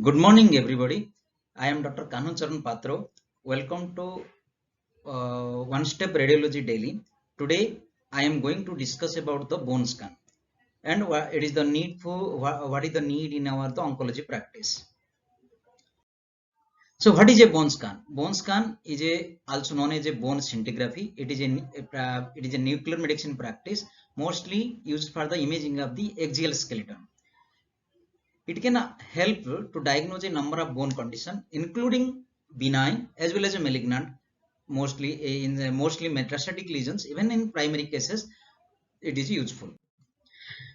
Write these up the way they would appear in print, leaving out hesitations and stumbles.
Good morning, everybody. I am Dr. Kanu Charan Patro. Welcome to One Step Radiology Daily. Today, I am going to discuss about the bone scan and what it is the need for what is the need in our the oncology practice. So, what is a bone scan? Bone scan is also known as a bone scintigraphy. It is a nuclear medicine practice mostly used for the imaging of the axial skeleton. It can help to diagnose a number of bone conditions, including benign as well as a malignant, mostly metastatic lesions. Even in primary cases, it is useful.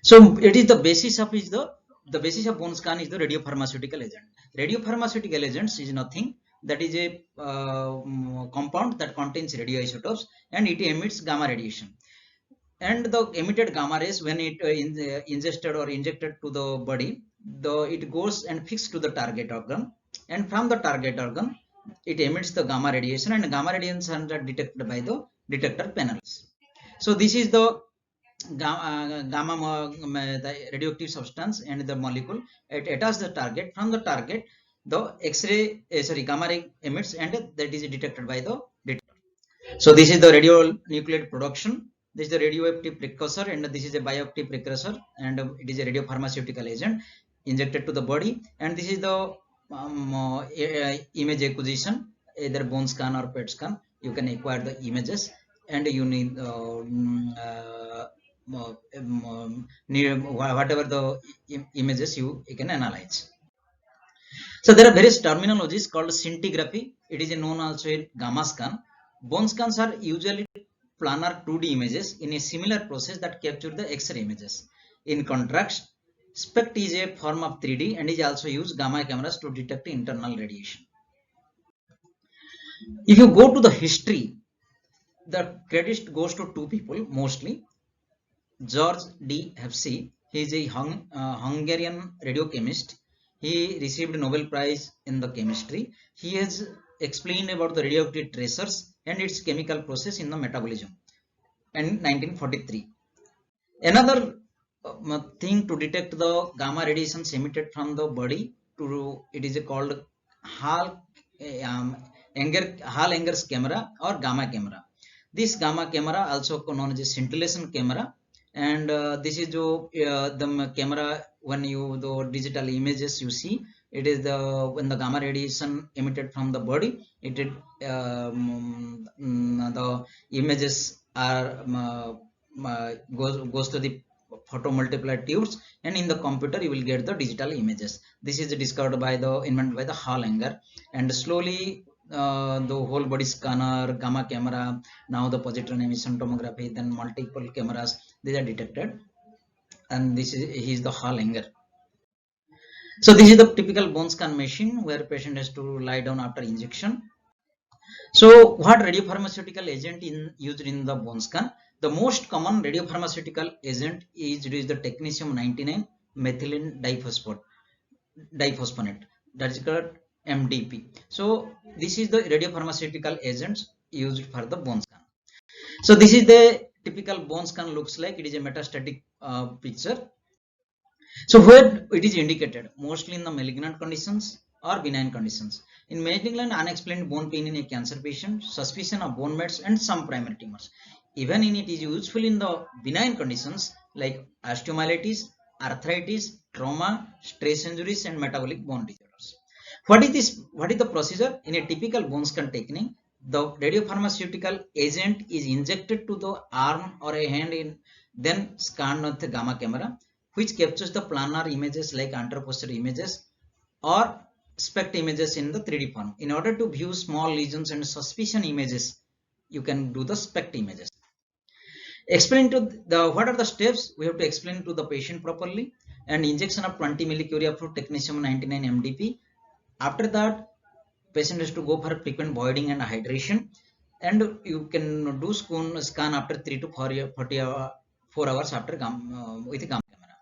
So it is the basis of bone scan is the radiopharmaceutical agent. Radiopharmaceutical agents is nothing that is a compound that contains radioisotopes and it emits gamma radiation. And the emitted gamma rays, when it ingested or injected to the body, it goes and fixed to the target organ, and from the target organ it emits the gamma radiation, and gamma radiations are detected by the detector panels. So this is the the radioactive substance and the molecule. It attach the target. From the target, the X-ray, gamma ray emits, and that is detected by the detector. So this is the radionuclide production. This is the radioactive precursor, and this is a bioactive precursor, and it is a radiopharmaceutical agent injected to the body. And this is the image acquisition, either bone scan or PET scan. You can acquire the images, and you need whatever the images you can analyze. So there are various terminologies called scintigraphy. It is known also as gamma scan. Bone scans are usually planar 2D images in a similar process that capture the X-ray images. In contrast, SPECT is a form of 3D and is also used gamma cameras to detect internal radiation. If you go to the history, the credit goes to two people mostly. George D. Hefsey, he is a Hungarian radiochemist. He received Nobel Prize in the chemistry. He has explained about the radioactive tracers and its chemical process in the metabolism in 1943. Another thing to detect the gamma radiations emitted from the body, it is called Hall-Engers camera or gamma camera. This gamma camera, also known as a scintillation camera, and this is the camera when the digital images you see, it is when the gamma radiation emitted from the body, the images are goes to the photomultiplier tubes, and in the computer you will get the digital images. This is discovered by invented by the Hall-Enger, and slowly the whole body scanner, gamma camera, now the positron emission tomography, then multiple cameras, these are detected, and he is the Hall-Enger. So this is the typical bone scan machine where patient has to lie down after injection. So what radiopharmaceutical agent used in the bone scan? The most common radiopharmaceutical agent is the technetium-99 methylene diphosphonate, that is called MDP. So this is the radiopharmaceutical agents used for the bone scan. So this is the typical bone scan looks like. It is a metastatic picture. So where it is indicated, mostly in the malignant conditions or benign conditions. In malignant unexplained bone pain in a cancer patient, suspicion of bone mets and some primary tumors. Even in it is useful in the benign conditions like osteomyelitis, arthritis, trauma, stress injuries, and metabolic bone disorders. What is this? What is the procedure? In a typical bone scan technique, the radiopharmaceutical agent is injected to the arm or a hand, then scanned with the gamma camera, which captures the planar images like anteroposterior images or SPECT images in the 3D form. In order to view small lesions and suspicion images, you can do the SPECT images. Explain to what are the steps we have to explain to the patient properly. And injection of 20 millicurie of technetium-99 MDP. After that, patient has to go for frequent voiding and hydration, and you can do scan after 3 to 4 hours after with gamma camera.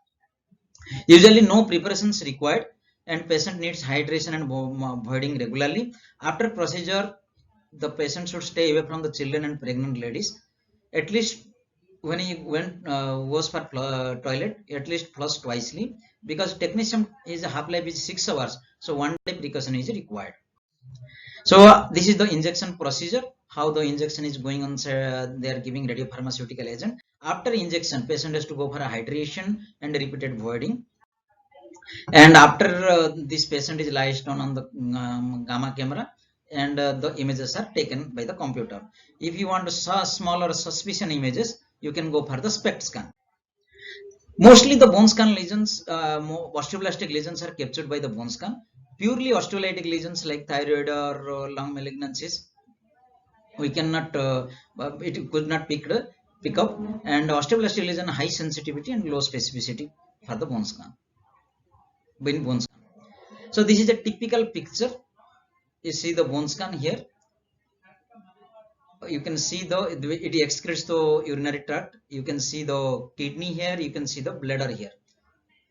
Usually no preparations required, and patient needs hydration and voiding regularly. After procedure, the patient should stay away from the children and pregnant ladies at least when he was for toilet, at least flush twicely, because technetium is half life is 6 hours, so 1 day precaution is required. So this is the injection procedure, how the injection is going on. They are giving radiopharmaceutical agent. After injection, patient has to go for a hydration and repeated voiding. And after this patient is lies down on the gamma camera, and the images are taken by the computer. If you want to saw smaller suspicion images, you can go for the SPECT scan. Mostly the bone scan lesions, osteoblastic lesions are captured by the bone scan. Purely osteolytic lesions like thyroid or lung malignancies, we cannot, it could not pick up. And osteoblastic lesion high sensitivity and low specificity for the bone scan. Bone scan. So this is a typical picture. You see the bone scan here. You can see it excretes the urinary tract. You can see the kidney here. You can see the bladder here.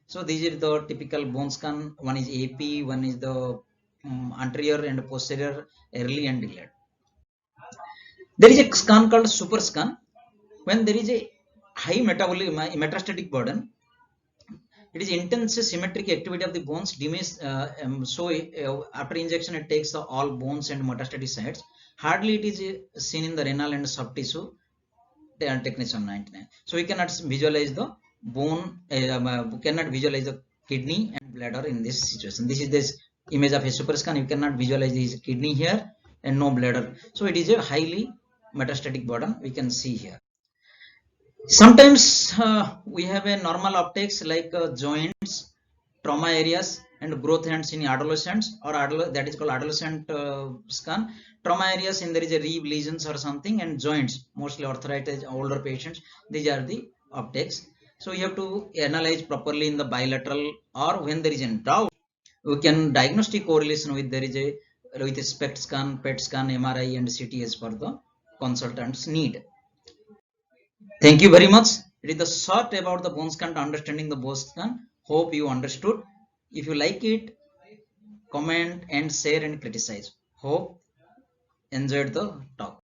So these are the typical bone scan. One is AP, one is the anterior and posterior, early and delayed. There is a scan called super scan. When there is a high metabolic metastatic burden, it is intense symmetric activity of the bones. After injection, it takes all bones and metastatic sites. Hardly it is seen in the renal and soft tissue technetium 99. So we cannot visualize the bone, cannot visualize the kidney and bladder in this situation. This is this image of a super scan. You cannot visualize his kidney here and no bladder. So it is a highly metastatic burden we can see here. Sometimes we have a normal uptakes like joints, trauma areas, and growth hands in adolescents, or that is called adolescent scan. Trauma areas, in there is a rib lesions or something, and joints, mostly arthritis, older patients. These are the uptakes. So you have to analyze properly in the bilateral, or when there is a doubt, we can diagnostic correlation with there is a with a SPECT scan, PET scan, MRI, and CT as per the consultant's need. Thank you very much. It is the short about the bone scan to understanding the bone scan. Hope you understood. If you like it, comment and share and criticize. Hope enjoyed the talk.